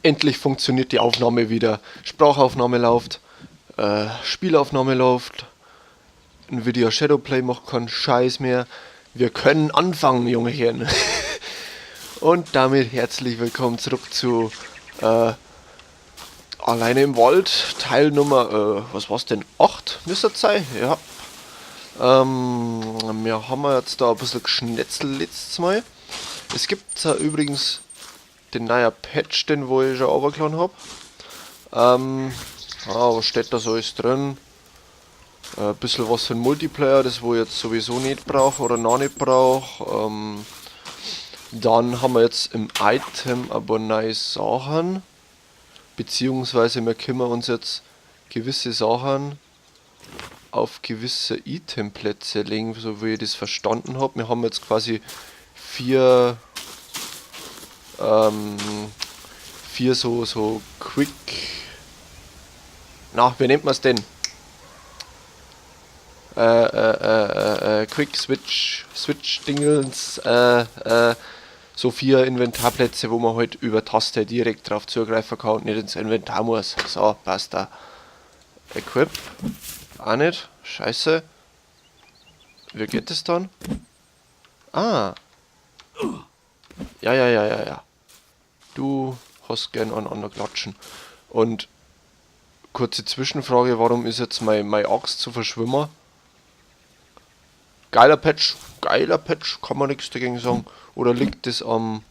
Endlich funktioniert die Aufnahme wieder. Sprachaufnahme läuft, Spielaufnahme läuft, Nvidia Shadowplay macht keinen Scheiß mehr. Wir können anfangen, junge Herren. Und damit herzlich willkommen zurück zu Alleine im Wald, Teil Nummer, was war's denn? 8 müsste es sein? Ja. Wir haben jetzt da ein bisschen geschnetzelt letztes Mal. Es gibt übrigens den neuen Patch, den wo ich schon runtergeladen habe. Was steht da so alles drin? Ein bisschen was für den Multiplayer, das wo ich jetzt sowieso nicht brauche oder noch nicht brauche. Dann haben wir jetzt im Item aber neue Sachen. Beziehungsweise wir können uns jetzt gewisse Sachen auf gewisse Itemplätze legen, so wie ich das verstanden habe. Wir haben jetzt quasi vier so Quick... Na, wie nennt man es denn? Quick Switch Dingels, so 4 Inventarplätze, wo man halt über Taste direkt drauf zugreifen kann und nicht ins Inventar muss. So, passt da. Equip. Auch nicht. Scheiße. Wie geht es dann? Ah. Ja. Du hast gern aneinander klatschen. Und kurze Zwischenfrage, warum ist jetzt meine Axt zu verschwimmen? Geiler Patch, kann man nichts dagegen sagen. Oder liegt das am...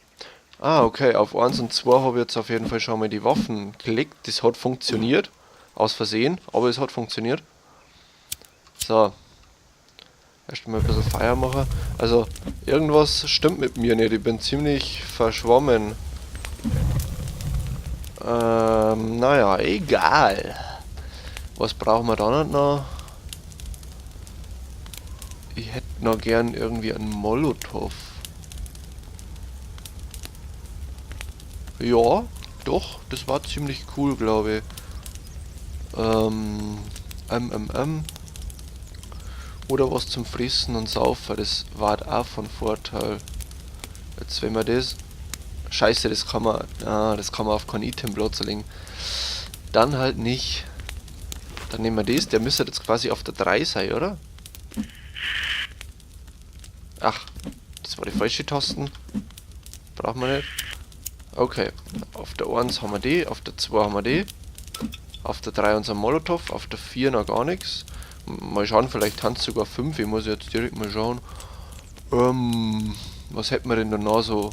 okay, auf 1 und 2 habe ich jetzt auf jeden Fall schon mal die Waffen gelegt. Das hat funktioniert. Aus Versehen, aber es hat funktioniert. So. Erst mal ein bisschen Feuer machen. Also, irgendwas stimmt mit mir nicht. Ich bin ziemlich verschwommen. Naja, egal. Was brauchen wir da noch? Ich hätte noch gern irgendwie einen Molotow. Ja, doch, das war ziemlich cool, glaube ich. Oder was zum Fressen und Saufen, das war auch von Vorteil. Jetzt wenn wir das... Scheiße, das kann man auf kein Itemplatz legen. Dann halt nicht. Dann nehmen wir das, der müsste jetzt quasi auf der 3 sein, oder? Ach, das war die falsche Tasten. Brauchen wir nicht. Okay, auf der 1 haben wir die, auf der 2 haben wir die. Auf der 3 unser Molotow, auf der 4 noch gar nichts. Mal schauen, vielleicht haben es sogar 5, ich muss jetzt direkt mal schauen. Was hätten wir denn da noch so?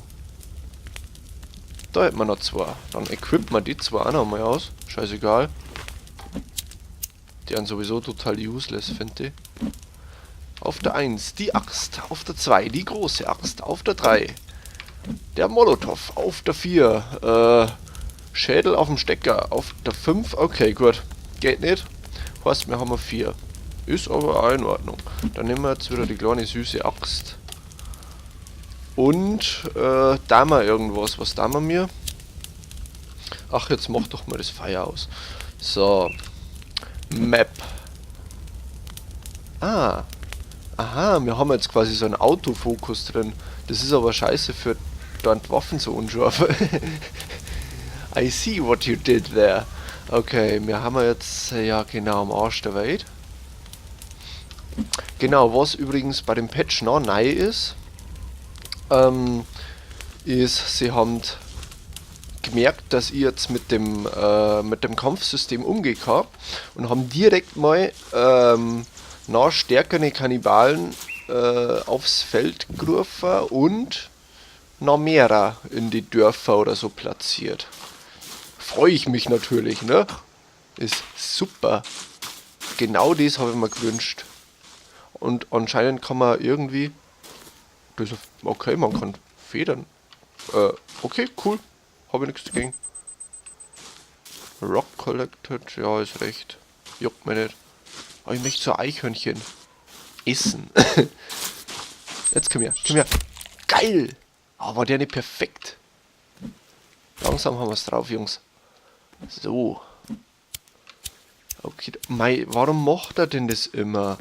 Da hätten wir noch 2. Dann equippen wir die 2 auch noch mal aus. Scheißegal. Die sind sowieso total useless, finde ich. Auf der 1 die Axt, auf der 2 die große Axt, auf der 3 der Molotow, auf der 4 Schädel auf dem Stecker, auf der 5, okay gut, geht nicht, heißt wir haben 4, ist aber auch in Ordnung. Dann nehmen wir jetzt wieder die kleine süße Axt und da mal irgendwas, was da wir mir? Ach, jetzt mach doch mal das Feuer aus. So, Map. Aha, wir haben jetzt quasi so einen Autofokus drin. Das ist aber scheiße für dann die Waffen so unscharf. I see what you did there. Okay, wir haben jetzt ja genau am Arsch der Welt. Genau, was übrigens bei dem Patch noch neu ist, sie haben gemerkt, dass ich jetzt mit dem Kampfsystem umgehe und haben direkt mal noch stärkere Kannibalen aufs Feld gerufen und noch mehrer in die Dörfer oder so platziert. Freue ich mich natürlich, ne? Ist super. Genau das habe ich mir gewünscht. Und anscheinend kann man irgendwie... Das, okay, man kann federn. Okay, cool. Habe ich nichts dagegen. Rock collected, ja, ist recht. Juckt mir nicht. Aber ich möchte so Eichhörnchen essen. Jetzt komm her. Geil! Aber war der nicht perfekt? Langsam haben wir es drauf, Jungs. So. Okay, warum macht er denn das immer?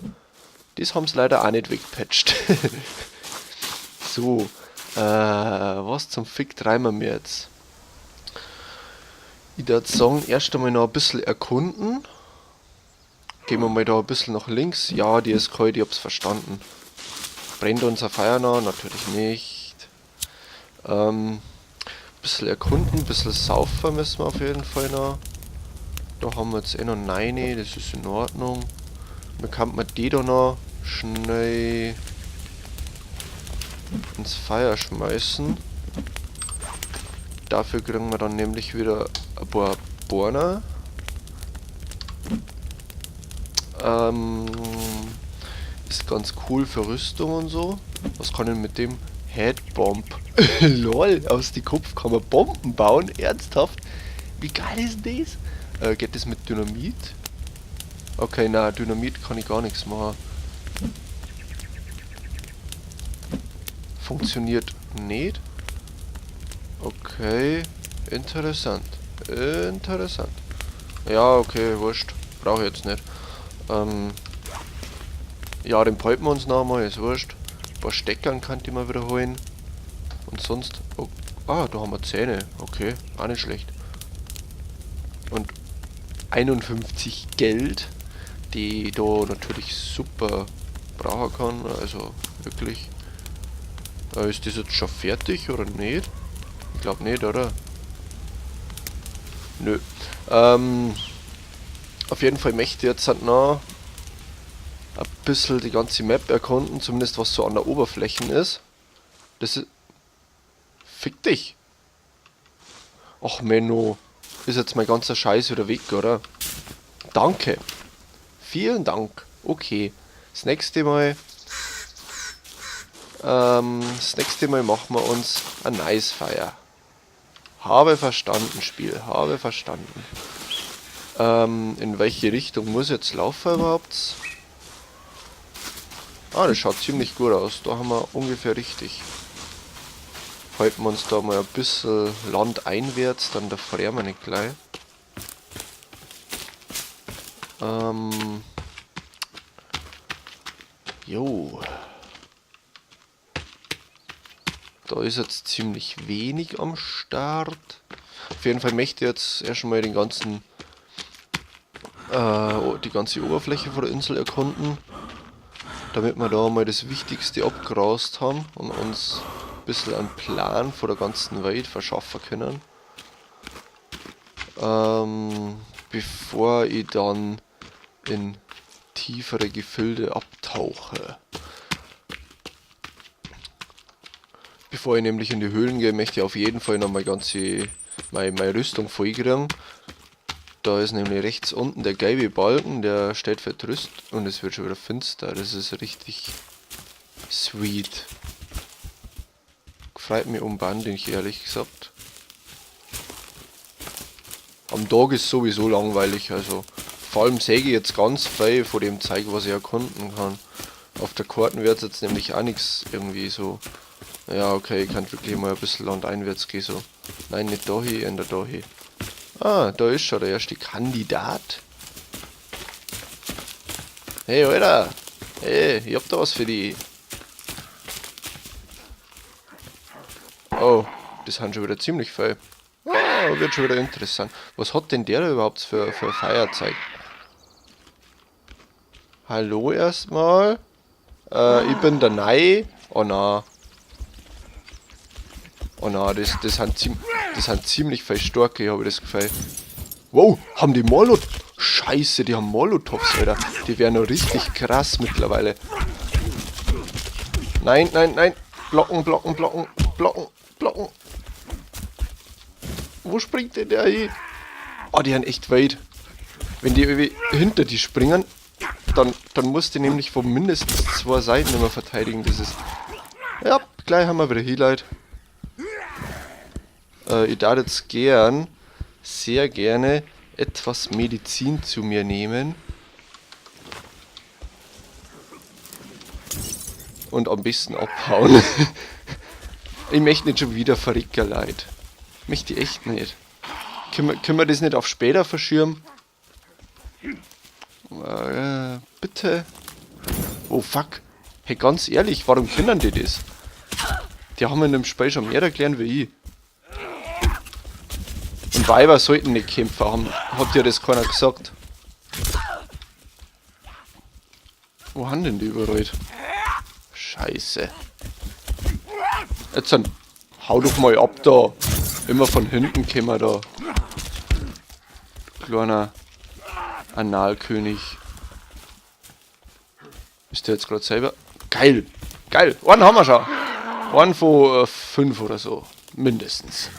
Das haben sie leider auch nicht weggepatcht. So. Was zum Fick treiben wir jetzt? Ich würde sagen, erst einmal noch ein bisschen erkunden. Gehen wir mal da ein bisschen nach links. Ja, die ist kalt, ich hab's verstanden. Brennt unser Feuer noch? Natürlich nicht. Bisschen erkunden, bisschen saufen müssen wir auf jeden Fall noch. Da haben wir jetzt eh noch Neine, das ist in Ordnung. Dann kann man die da noch schnell ins Feuer schmeißen. Dafür kriegen wir dann nämlich wieder ein paar Borner. Ist ganz cool für Rüstung und so. Was kann ich mit dem? Headbomb. Lol, aus die Kopf kann man Bomben bauen? Ernsthaft? Wie geil ist das? Geht das mit Dynamit? Okay, na, Dynamit kann ich gar nichts machen. Funktioniert nicht. Okay, interessant. Interessant. Ja, okay, wurscht. Brauche ich jetzt nicht. Ja, den behalten wir uns noch einmal, ist wurscht. Ein paar Steckern kann ich mal wieder holen. Und sonst... Oh, da haben wir Zähne. Okay, auch nicht schlecht. Und 51 Geld, die ich da natürlich super brauchen kann. Also wirklich. Ist das jetzt schon fertig oder nicht? Ich glaube nicht, oder? Nö. Auf jeden Fall möchte ich jetzt halt noch ein bisschen die ganze Map erkunden, zumindest was so an der Oberfläche ist. Das ist... Fick dich! Ach Menno, ist jetzt mein ganzer Scheiß wieder weg, oder? Danke! Vielen Dank! Okay, das nächste Mal machen wir uns ein Nice Fire. Habe verstanden, Spiel, habe verstanden. In welche Richtung muss ich jetzt laufen überhaupt? Das schaut ziemlich gut aus. Da haben wir ungefähr richtig. Halten wir uns da mal ein bisschen landeinwärts, dann erfrieren wir nicht gleich. Jo. Da ist jetzt ziemlich wenig am Start. Auf jeden Fall möchte ich jetzt erstmal den ganzen die ganze Oberfläche von der Insel erkunden, damit wir da mal das Wichtigste abgrast haben und uns ein bisschen einen Plan von der ganzen Welt verschaffen können, bevor ich dann in tiefere Gefilde abtauche. Bevor ich nämlich in die Höhlen gehe, möchte ich auf jeden Fall noch meine Rüstung vollkriegen. Da ist nämlich rechts unten der gelbe Balken, der steht für Rüst und es wird schon wieder finster. Das ist richtig sweet. Freut mich um Banding, ehrlich gesagt. Am Tag ist sowieso langweilig, also vor allem sehe ich jetzt ganz viel von dem Zeug, was ich erkunden kann. Auf der Karten wird jetzt nämlich auch nichts irgendwie so. Ja, okay, ich kann wirklich mal ein bisschen landeinwärts gehen, so. Nein, nicht da hin, ändert da hin. Da ist schon der erste Kandidat. Hey, Alter! Hey, ich hab da was für die. Oh, das sind schon wieder ziemlich viel. Wird schon wieder interessant. Was hat denn der da überhaupt für Feierzeug? Hallo erstmal. Ich bin der Nei. Oh na. Oh na, das sind ziemlich viel Starke, habe ich das Gefühl. Wow, haben die Molotov... Scheiße, die haben Molotovs, Alter. Die wären noch richtig krass mittlerweile. Nein, nein, nein. Blocken, blocken, blocken, blocken, blocken. Wo springt denn der hin? Oh, die haben echt weit. Wenn die irgendwie hinter die springen, dann musst du nämlich von mindestens 2 Seiten immer verteidigen. Das ist... Ja, gleich haben wir wieder Healite. Ich darf jetzt sehr gerne etwas Medizin zu mir nehmen. Und am besten abhauen. Ich möchte nicht schon wieder verrecken, Leute. Möchte ich echt nicht. Können wir das nicht auf später verschirmen? Bitte. Oh fuck. Hey, ganz ehrlich, warum können die das? Die haben in dem Spiel schon mehr erklären wie ich. Und Weiber sollten nicht kämpfen, hat dir das keiner gesagt. Wo haben denn die überall? Scheiße. Jetzt dann, hau doch mal ab da. Immer von hinten kommen wir da. Kleiner Analkönig. Ist der jetzt gerade selber? Geil! Geil! Einen haben wir schon! Einen von 5 oder so. Mindestens.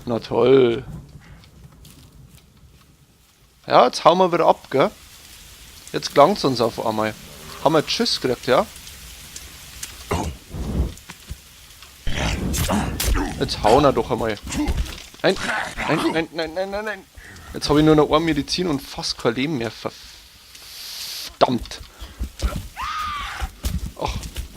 Na toll. Ja, jetzt hauen wir wieder ab, gell? Jetzt gelangt's uns auf einmal. Haben wir Tschüss gekriegt, ja? Jetzt hauen wir doch einmal. Nein, nein, nein, nein, nein, nein, nein. Jetzt habe ich nur noch eine Medizin und fast kein Leben mehr. Verdammt. Ach,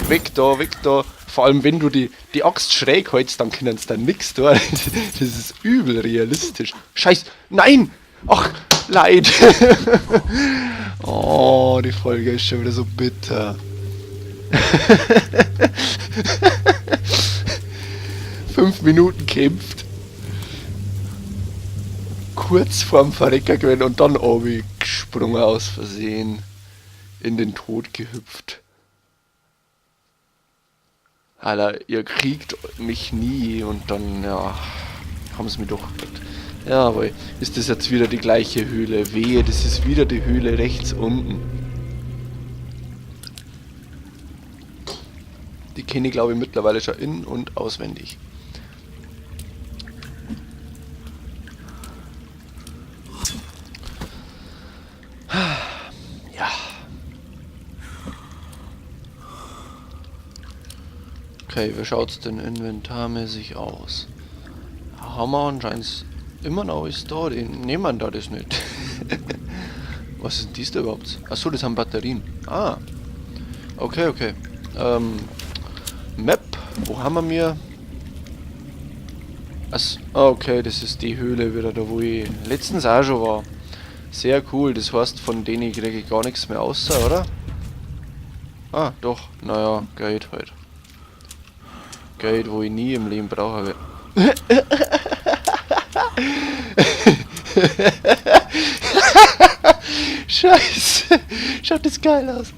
weg da, weg da. Vor allem, wenn du die Axt schräg hältst, dann können sie da nix tun. Das ist übel realistisch. Scheiß, nein! Ach, leid. Oh, die Folge ist schon wieder so bitter. 5 Minuten kämpft. Kurz vorm Verrecker gewesen und dann obi gesprungen aus Versehen. In den Tod gehüpft. Alter, ihr kriegt mich nie und dann, ja, haben sie mich doch gekriegt. Ja, aber ist das jetzt wieder die gleiche Höhle? Wehe, das ist wieder die Höhle rechts unten. Die kenne ich, glaube ich, mittlerweile schon in- und auswendig. Ja. Okay, wie schaut's denn inventarmäßig aus? Haben wir anscheinend immer noch alles da, den nehmen wir da das nicht. Was ist denn dies da überhaupt? Achso, das haben Batterien. Ah. Okay, okay. Map, wo haben wir mir? Okay, das ist die Höhle wieder, da wo ich letztens auch schon war. Sehr cool, das heißt, von denen kriege ich gar nichts mehr außer, oder? Ah, doch. Naja, Geld halt. Geld, wo ich nie im Leben brauche. Scheiße. Schaut das geil aus.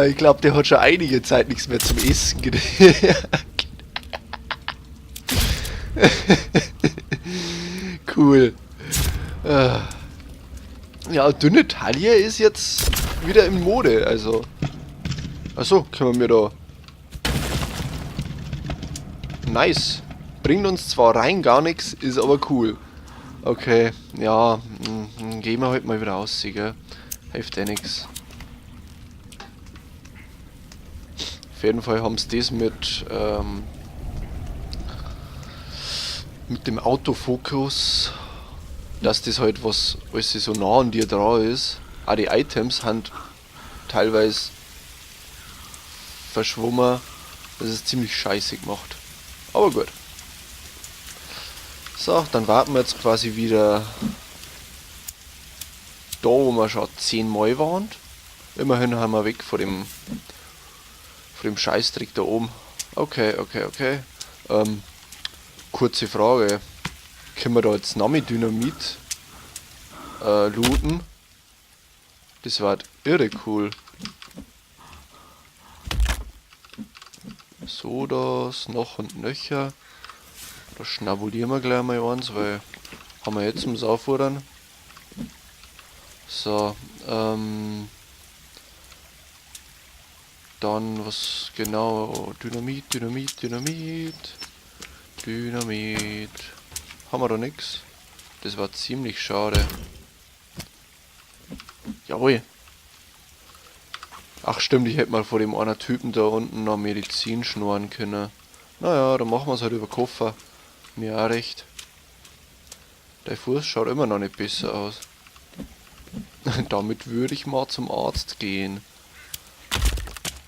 Ich glaube, der hat schon einige Zeit nichts mehr zum Essen gekriegt. Cool. Ja, dünne Taille ist jetzt wieder in Mode, also. Achso, können wir mir da. Nice. Bringt uns zwar rein gar nichts, ist aber cool. Okay, ja, gehen wir heute mal wieder aus, gell? Hilft ja nix. Auf jeden Fall haben sie das mit dem Autofokus, dass das halt was, alles so nah an dir dran ist. Auch die Items sind teilweise verschwommen. Das ist ziemlich scheiße gemacht. Aber gut. So, dann warten wir jetzt quasi wieder da, wo wir schon 10 Mal waren. Immerhin haben wir weg von dem Scheißtrick da oben. Okay, okay, okay. Kurze Frage. Können wir da jetzt Nami-Dynamit looten? Das war irre cool. So, das noch und nöcher. Da schnabulieren wir gleich mal eins, weil haben wir jetzt zum Sauffuttern. So, dann was genau? Dynamit, Dynamit, Dynamit. Dynamit. Haben wir da nix? Das war ziemlich schade. Jawohl. Ach stimmt, ich hätte mal vor dem einer Typen da unten noch Medizin schnorren können. Naja, dann machen wir es halt über Koffer. Mir auch recht. Der Fuß schaut immer noch nicht besser aus. Damit würde ich mal zum Arzt gehen.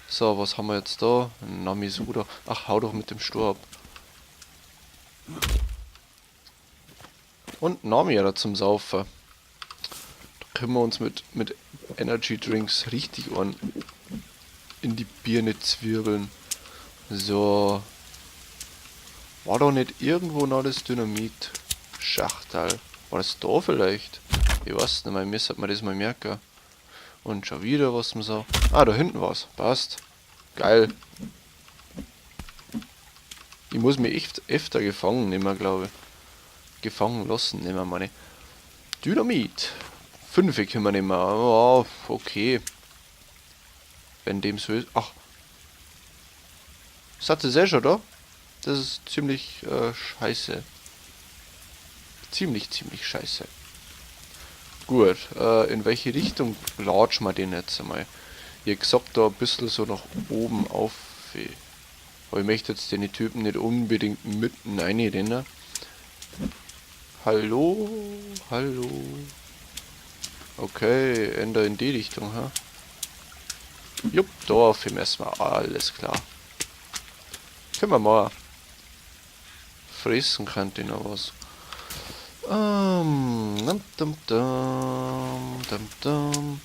So, was haben wir jetzt da? Namisura. Ach, hau doch mit dem Stur ab. Und Nami da zum Saufen. Da können wir uns mit Energy Drinks richtig in die Birne zwirbeln. So. War da nicht irgendwo noch das Dynamit-Schachtel? War das da vielleicht? Ich weiß nicht mehr, mir sollte man das mal merken. Und schon wieder was man so. Ah, da hinten was. Passt. Geil. Ich muss mich echt öfter gefangen nehmen, glaube ich. Gefangen lassen nehmen wir meine. Dynamit. 5 können wir nehmen. Oh, okay. Wenn dem so ist. Ach. Ist das eh schon da? Das ist ziemlich scheiße. Ziemlich scheiße. Gut, in welche Richtung latschen wir den jetzt einmal? Ihr gesagt, da ein bisschen so nach oben auf. Aber ich möchte jetzt den Typen nicht unbedingt mitten reinrennen. Hallo? Hallo? Okay, ändere in die Richtung, ha? Jupp, da auf ihm erstmal. Alles klar. Können wir mal. Fressen könnte ich noch was. Dum, dum, dum, dum, dum.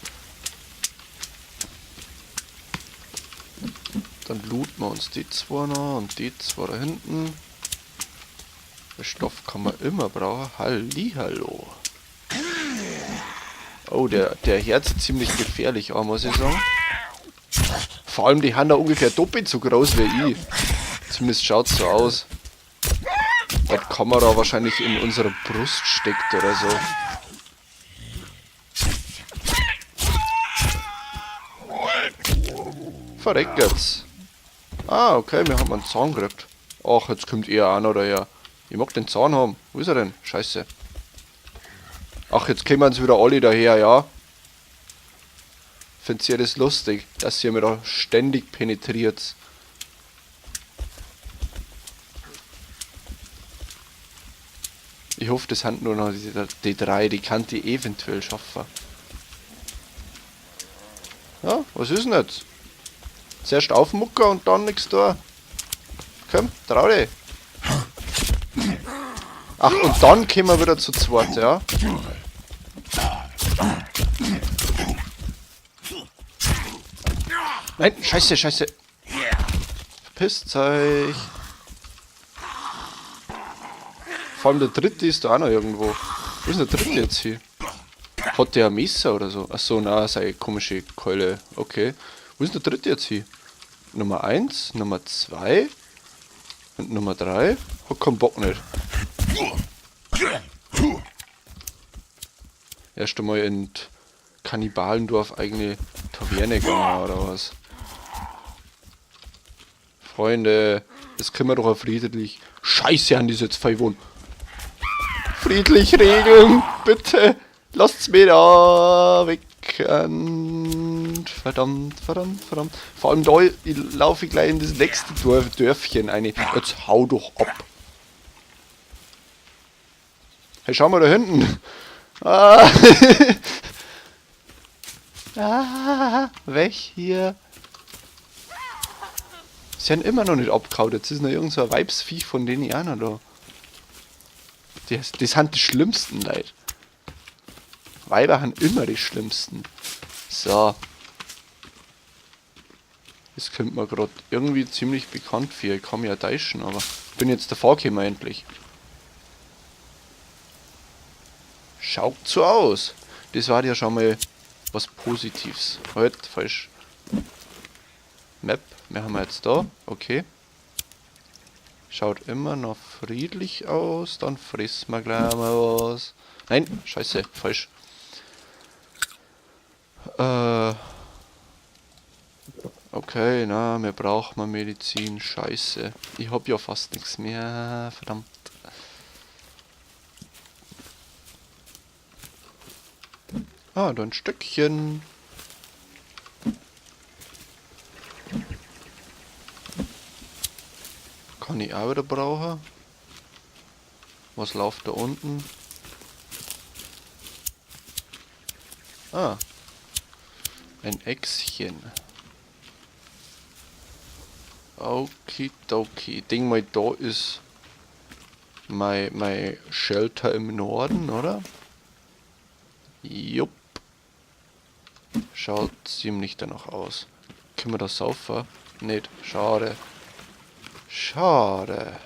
Dann looten wir uns die zwei noch und die zwei da hinten. Den Stoff kann man immer brauchen. Hallihallo. Oh, der Herz ist ziemlich gefährlich auch, muss ich sagen. Vor allem die haben da ungefähr doppelt so groß wie ich. Zumindest schaut es so aus. Weil die Kamera wahrscheinlich in unserer Brust steckt oder so. Verreckt jetzt. Ah, okay, wir haben einen Zahn gekriegt. Ach, jetzt kommt eher einer oder ja. Ich mag den Zahn haben. Wo ist er denn? Scheiße. Ach, jetzt kommen uns wieder alle daher, ja. Findet ihr das lustig, dass ihr mir da ständig penetriert? Ich hoffe, das sind nur noch die drei, die kann die eventuell schaffen. Ja, was ist denn jetzt? Zuerst aufmucken und dann nichts da. Komm, trau dich. Ach, und dann kommen wir wieder zu zweit, ja? Nein, scheiße, scheiße. Verpisst euch. Vor allem der dritte ist da auch noch irgendwo. Wo ist denn der dritte jetzt hier? Hat der ein Messer oder so? Achso, na, seine komische Keule. Okay. Wo ist denn der dritte jetzt hier? Nummer 1, Nummer 2 und Nummer 3. Hat keinen Bock nicht. Erst einmal in Kannibalendorf eigene Taverne gegangen oder was? Freunde, das können wir doch auch friedlich. Scheiße, an diese zwei wohnen. Friedlich regeln, bitte. Lasst's mir da weg. Und verdammt. Vor allem da laufe ich gleich in das nächste Dörfchen eine. Jetzt hau doch ab. Hey, schau mal da hinten. Ah. Weg hier. Sie haben immer noch nicht abgehauen. Jetzt ist noch irgend so ein Weibsviech von denen ich auch noch da. Das sind die schlimmsten, Leute. Weiber haben immer die schlimmsten. So. Das kommt mir gerade irgendwie ziemlich bekannt vor. Ich kann mich ja täuschen, aber bin jetzt davor gekommen endlich. Schaut so aus. Das war ja schon mal was Positives. Halt, falsch. Map, wir haben jetzt da. Okay. Schaut immer noch friedlich aus. Dann fressen wir gleich mal was. Nein, scheiße, falsch. Okay, na, wir brauchen Medizin. Scheiße. Ich hab ja fast nichts mehr. Verdammt. Ah, da ein Stückchen. Kann ich auch wieder brauchen. Was läuft da unten? Ah. Ein Äxchen. Okidoki. Ich denke mal, da ist mein Shelter im Norden, oder? Jupp. Schaut ziemlich danach aus. Können wir das saufen? Nicht. Schade. Schade.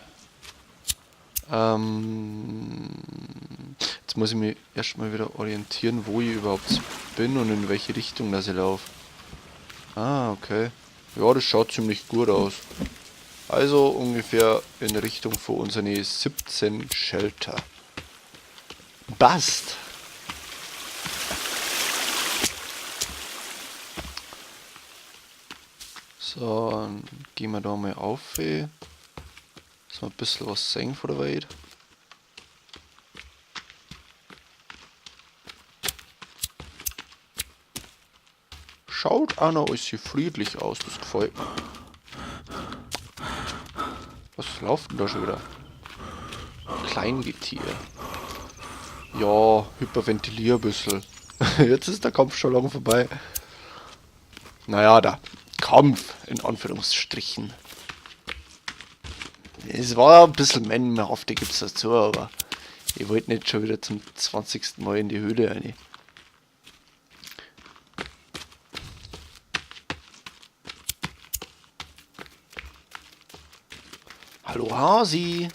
Jetzt muss ich mich erstmal wieder orientieren, wo ich überhaupt bin und in welche Richtung das ich laufe. Ah, okay. Ja, das schaut ziemlich gut aus. Also ungefähr in Richtung von unseren 17 Shelter. Passt! So, dann gehen wir da mal auf. Dass wir ein bisschen was sehen von der Welt. Schaut auch noch alles friedlich aus, das gefällt mir. Was läuft denn da schon wieder? Kleingetier. Ja, hyperventilier ein bisschen. Jetzt ist der Kampf schon lang vorbei. Naja, der Kampf, in Anführungsstrichen. Es war ein bisschen männhaft, gibt's dazu, aber ich wollte nicht schon wieder zum 20. Mal in die Höhle rein. Hallo Hasi.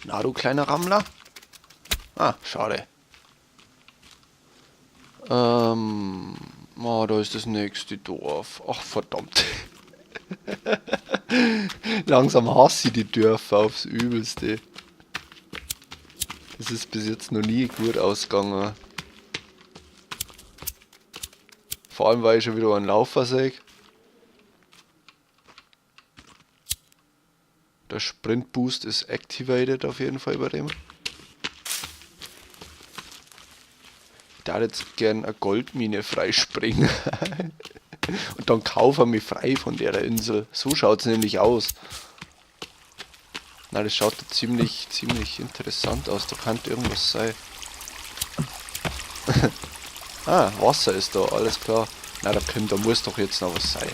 Na du kleiner Rammler? Ah, schade. Oh, da ist das nächste Dorf. Ach, verdammt. Langsam hasse ich die Dörfer aufs Übelste. Das ist bis jetzt noch nie gut ausgegangen. Vor allem, weil ich schon wieder einen Laufer sehe. Der Sprint Boost ist activated auf jeden Fall bei dem. Ich darf jetzt gern eine Goldmine freispringen. Und dann kaufen wir mich frei von der Insel. So schaut es nämlich aus. Na, das schaut ziemlich interessant aus. Da könnte irgendwas sein. Ah, Wasser ist da, alles klar. Na, da muss doch jetzt noch was sein.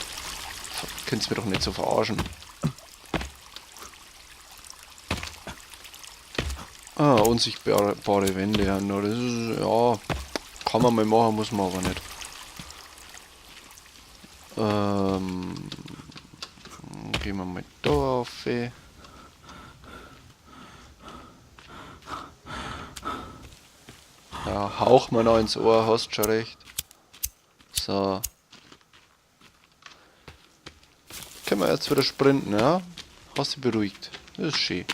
Könnt's mir doch nicht so verarschen. Ah, unsichtbare Wände, ja. No, das ist, ja, kann man mal machen, muss man aber nicht. Gehen wir mal da auf. Ja, hauch mir noch ins Ohr, hast schon recht. So. Können wir jetzt wieder sprinten, ja? Hast dich beruhigt. Das ist schön.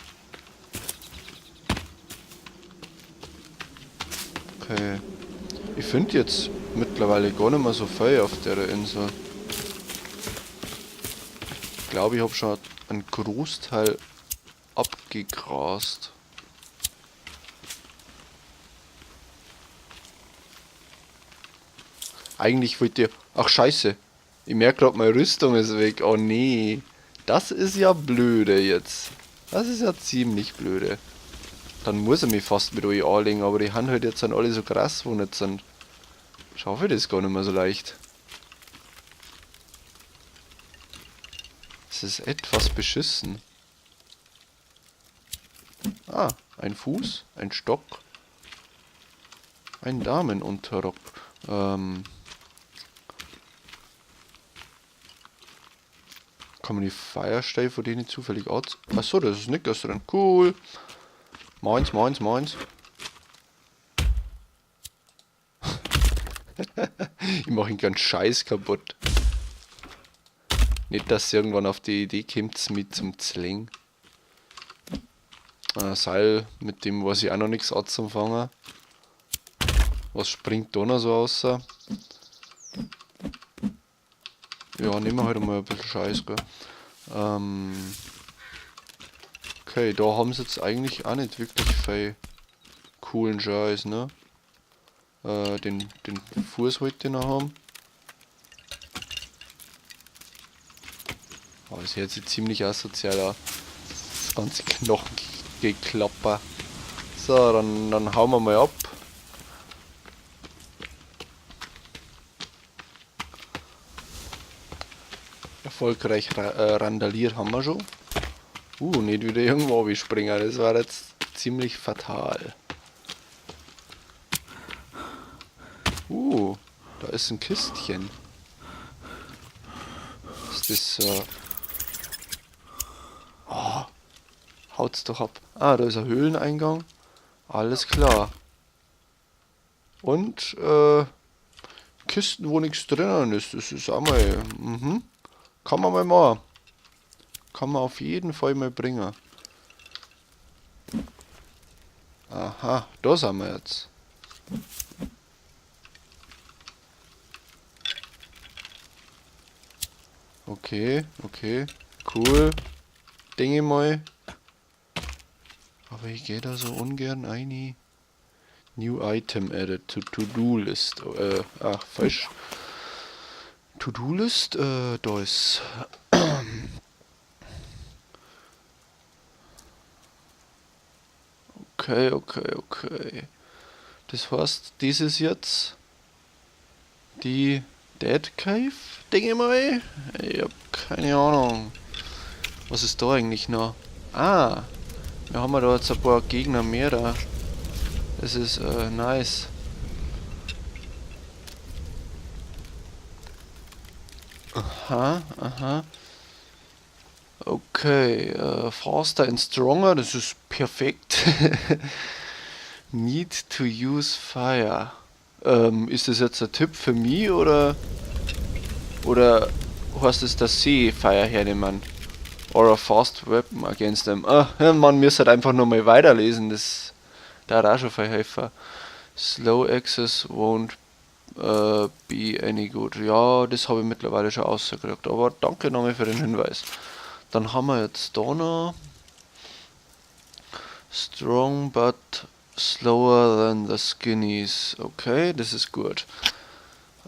Okay. Ich finde jetzt mittlerweile gar nicht mehr so viel auf der Insel. Ich glaube, ich habe schon einen Großteil abgegrast. Eigentlich wollte ich... Ach scheiße. Ich merke gerade, meine Rüstung ist weg. Oh nee. Das ist ja blöde jetzt. Das ist ja ziemlich blöde. Dann muss er mich fast mit euch anlegen, aber die haben halt jetzt dann alle so krass, wo nicht sind. Schaffe ich das gar nicht mehr so leicht. Das ist etwas beschissen. Ah, ein Fuß, ein Stock, ein Damenunterrock. Kann man die Feiersteine von denen zufällig aus... Achso, das ist nicht das drin. Cool. Meins. Ich mache ihn ganz scheiß kaputt. Nicht, dass sie irgendwann auf die Idee kommt, mit zum Zling. Seil, mit dem weiß ich auch noch nichts anzufangen. Was springt da noch so raus? Ja, nehmen wir halt mal ein bisschen Scheiß, gell. Okay, da haben sie jetzt eigentlich auch nicht wirklich viel coolen Scheiß, ne? Den Fuß wollte ich noch haben. Aber das hört sich ziemlich asozial an. Das ganze Knochengeklapper. So, dann hauen wir mal ab. Erfolgreich randaliert haben wir schon. Nicht wieder irgendwo springen. Das war jetzt ziemlich fatal. Da ist ein Kistchen. Ist das Haut's doch ab. Ah, da ist ein Höhleneingang. Alles klar. Und, Kisten, wo nichts drinnen ist. Das ist auch mal, kann man mal machen. Kann man auf jeden Fall mal bringen. Aha, da sind wir jetzt. Okay, okay, cool. Denke mal. Aber ich gehe da so ungern ein. New Item added to To-Do List. Falsch. To-Do List, da ist. Okay, okay, okay. Das heißt, dieses jetzt die Dead Cave, denke ich mal. Ich hab keine Ahnung. Was ist da eigentlich noch? Ah, wir haben ja da jetzt ein paar Gegner mehr da. Das ist nice. Aha, aha. Okay, faster and stronger, das ist perfekt. Need to use fire. Ist das jetzt ein Tipp für mich oder heißt es, dass sie Fire hernehmen? Or a fast weapon against them. Ah, ja, man müsste halt einfach nur mal weiterlesen, das da hat auch schon viel helfen. Slow access won't be any good. Ja, das habe ich mittlerweile schon ausgekriegt, aber danke nochmal für den Hinweis. Dann haben wir jetzt da noch strong but slower than the skinnies. Okay, das ist gut.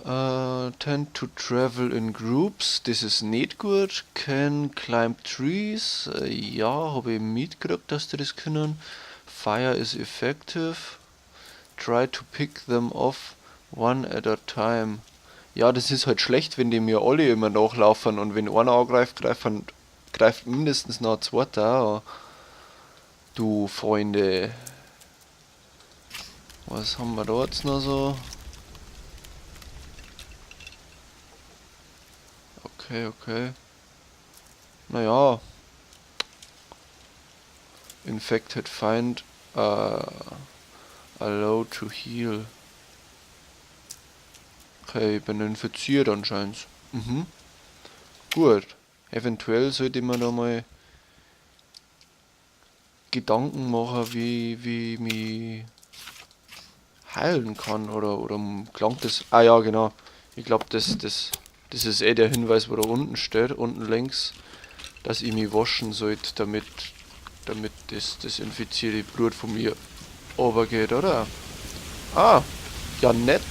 Tend to travel in groups. Das ist nicht gut. Can climb trees. Ja, habe ich mitgekriegt, dass die das können. Fire is effective. Try to pick them off one at a time. Ja, das ist halt schlecht, wenn die mir alle immer nachlaufen und wenn einer angreift, greift mindestens noch ein zweiter an. Du Freunde. Was haben wir da jetzt noch so? Okay, okay. Naja. Infected find allow to heal. Okay, ich bin infiziert anscheinend. Gut. Eventuell sollte man da mal Gedanken machen, wie ich mich heilen kann oder klangt das. Ah ja, genau. Ich glaube, das ist eh der Hinweis, wo da unten steht, unten links, dass ich mich waschen sollte, damit das infizierte Blut von mir runtergeht, oder? Ah, ja nett.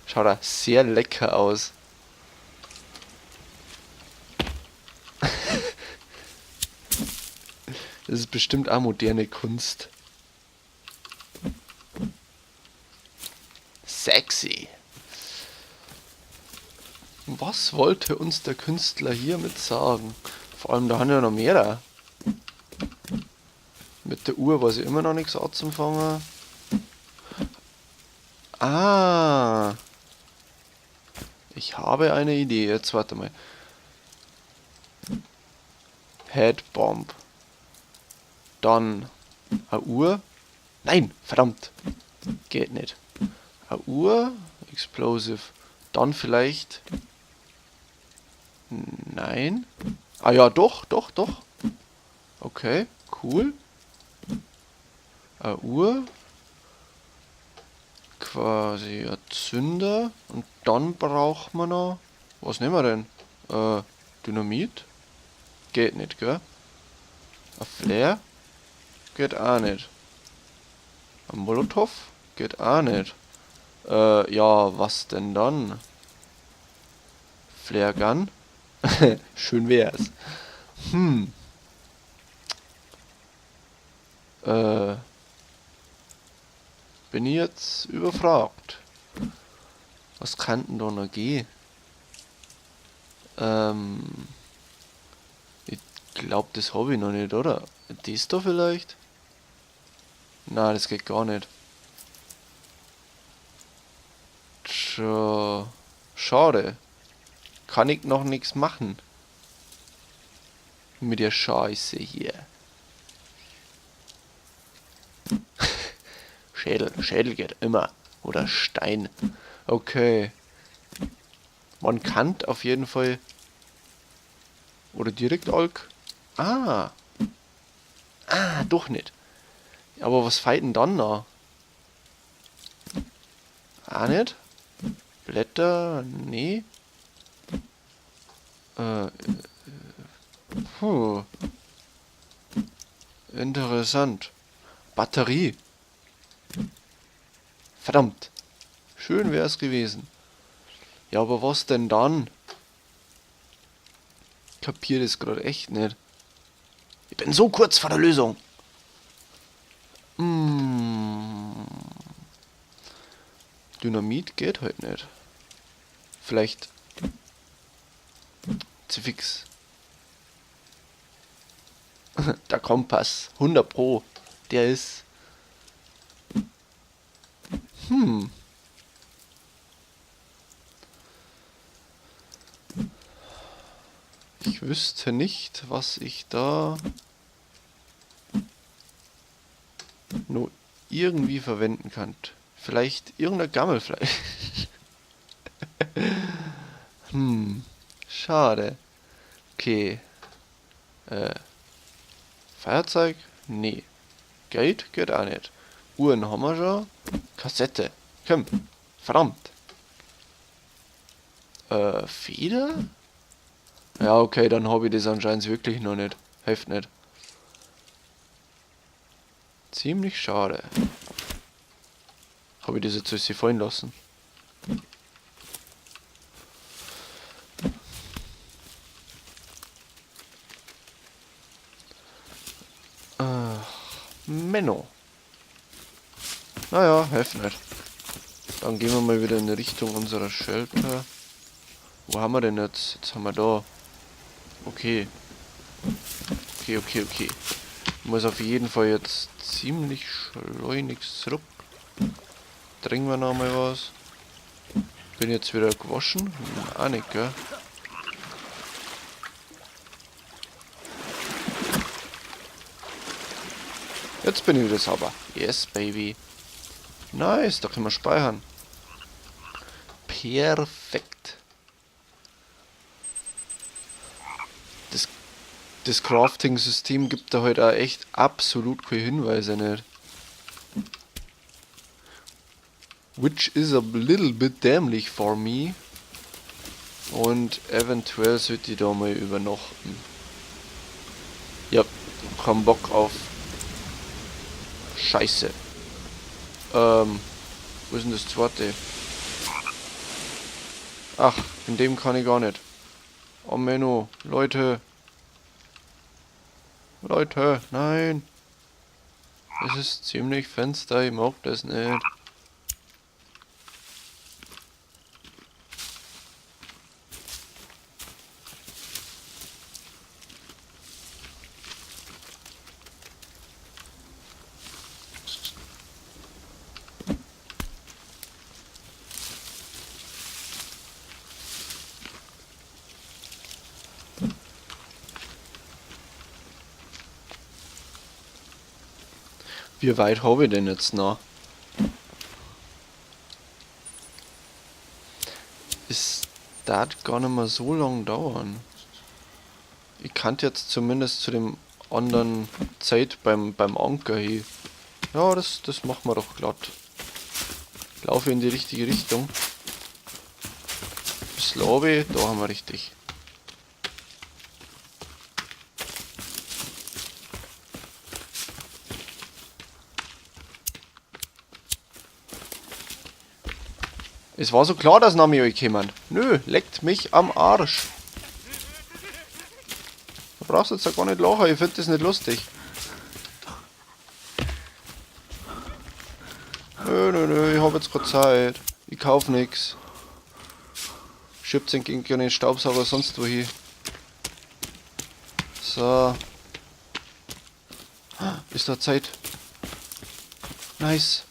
Schaut da sehr lecker aus. Das ist bestimmt auch moderne Kunst. Sexy. Was wollte uns der Künstler hiermit sagen? Vor allem, da haben ja noch mehr. Mit der Uhr weiß ich immer noch nichts anzufangen. Ah. Ich habe eine Idee. Jetzt warte mal. Headbomb. Dann eine Uhr. Nein, verdammt. Geht nicht. Eine Uhr. Explosive. Dann vielleicht. Nein. Ah ja, doch. Okay, cool. Eine Uhr. Quasi ein Zünder. Und dann braucht man noch. Was nehmen wir denn? Dynamit? Geht nicht, gell? Ein Flair? Geht auch nicht. Ein Molotow? Geht auch nicht. Ja, was denn dann? Flare Gun? Schön wär's. Bin ich jetzt überfragt. Was kann denn da noch gehen? Ich glaube, das habe ich noch nicht, oder? Das da vielleicht? Na, das geht gar nicht. Schade. kann ich noch nichts machen. Mit der Scheiße hier. Schädel geht immer. Oder Stein. Okay. Man kann auf jeden Fall... Oder direkt Alk. Ah. Ah, doch nicht. Aber was fighten dann noch? Ah, nicht? Blätter? Nee. Puh. Interessant. Batterie. Verdammt. Schön wäre es gewesen. Ja, aber was denn dann? Kapier das gerade echt nicht. Ich bin so kurz vor der Lösung. Dynamit geht halt nicht. Vielleicht zu fix. Der Kompass. 100 Pro. Der ist... Ich wüsste nicht, was ich da nur irgendwie verwenden kann. Vielleicht irgendein Gammelfleisch. Schade. Okay. Feuerzeug? Nee. Geld geht auch nicht. Uhren haben wir schon. Kassette. Komm. Verdammt. Feder? Ja, okay, dann habe ich das anscheinend wirklich noch nicht. Hilft nicht. Ziemlich schade. Habe ich das jetzt alles fallen lassen? Menno. Naja, hilft nicht. Dann gehen wir mal wieder in Richtung unserer Shelter. Wo haben wir denn jetzt? Jetzt haben wir da. Okay. Okay. Ich muss auf jeden Fall jetzt ziemlich schleunigst zurück. Trinken wir noch mal was. Bin jetzt wieder gewaschen? Auch nicht, gell? Jetzt bin ich wieder sauber. Yes, baby. Nice, da können wir speichern. Perfekt. Das Crafting-System gibt da heute halt auch echt absolut keine Hinweise nicht. Which is a little bit dämlich for me. Und eventuell sollte ich da mal übernachten. Ja, kein Bock auf Scheiße. Wo ist denn das zweite? Ach, in dem kann ich gar nicht. Oh Menno, Leute, nein. Es ist ziemlich finster, ich mag das nicht. Wie weit habe ich denn jetzt noch? Es darf gar nicht mehr so lang dauern. Ich kann jetzt zumindest zu dem anderen Zeit beim Anker hier. Ja, das machen wir doch glatt. Ich laufe in die richtige Richtung. Das Lobby, da haben wir richtig. Es war so klar, dass Nami euch kommen. Nö, leckt mich am Arsch. Da brauchst du jetzt ja gar nicht lachen, ich finde das nicht lustig. Nö, ich habe jetzt gerade Zeit. Ich kauf nix. Schiebt den gegen den Staubsauger sonst wohin. So. Ist da Zeit? Nice.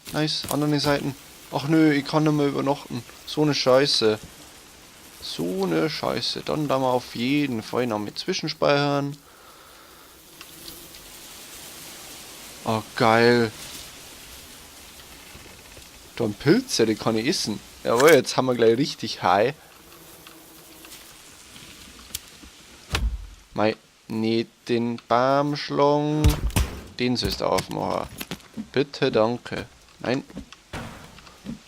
Andere Seiten. Ach nö, ich kann nicht mehr übernachten. So eine Scheiße. So eine Scheiße. Dann da mal auf jeden Fall noch mit zwischenspeichern. Oh, geil. Dann Pilze, die kann ich essen. Jawohl, jetzt haben wir gleich richtig high. Mei, nicht den Baumschlang. Den sollst du aufmachen. Bitte, danke. Nein.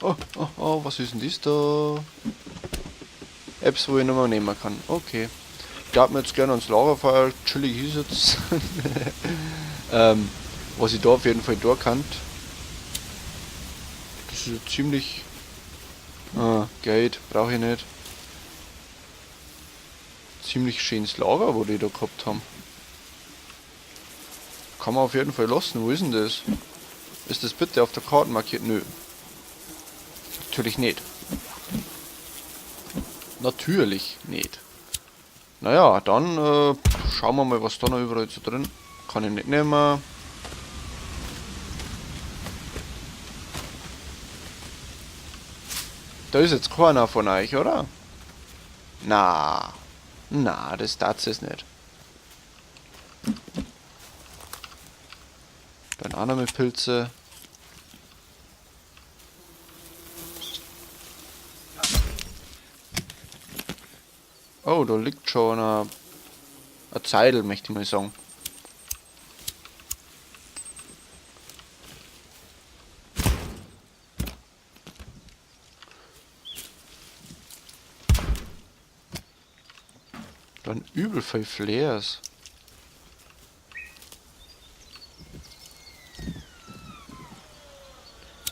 Oh, oh, oh, was ist denn das da? Apps, wo ich nicht mehr nehmen kann. Okay. Ich glaube mir jetzt gerne ans Lagerfeuer. Chillig ist jetzt. Was ich da auf jeden Fall da kann. Das ist ziemlich... Geld brauche ich nicht. Ziemlich schönes Lager, wo die da gehabt haben. Kann man auf jeden Fall lassen. Wo ist denn das? Ist das bitte auf der Karte markiert? Nö. Natürlich nicht. Natürlich nicht. Naja, dann schauen wir mal, was da noch überall so drin. Kann ich nicht nehmen. Da ist jetzt keiner von euch, oder? Na, das darf es nicht. Bananenpilze. Oh, da liegt schon ein Zeidel, möchte ich mal sagen. Dann übel viel Flares.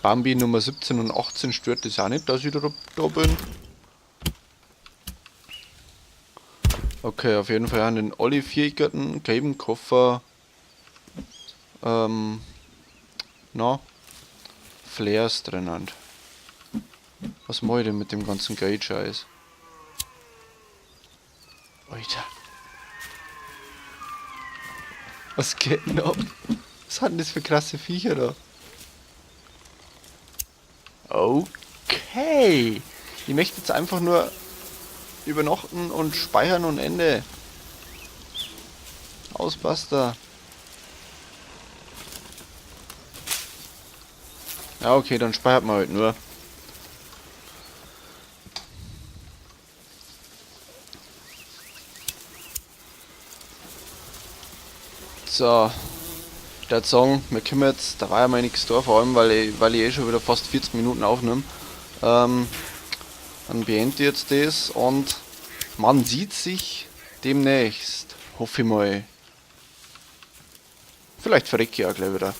Bambi Nummer 17 und 18 stört das auch nicht, dass ich da bin. Okay, auf jeden Fall haben den alle Vierigkeiten, gelben Koffer, Flares drinnen. Was mache ich denn mit dem ganzen Geld-Scheiß? Alter. Was geht denn ab? Was hat denn das für krasse Viecher da? Okay. Ich möchte jetzt einfach nur übernachten und speichern und Ende. Ausbuster. Ja, okay, dann speichert man halt nur. So. Ich würde sagen, wir können jetzt, da war ja mal nichts da, vor allem weil ich eh schon wieder fast 40 Minuten aufnehme. Dann beende ich jetzt das und man sieht sich demnächst. Hoffe ich mal. Vielleicht verrecke ich auch gleich wieder.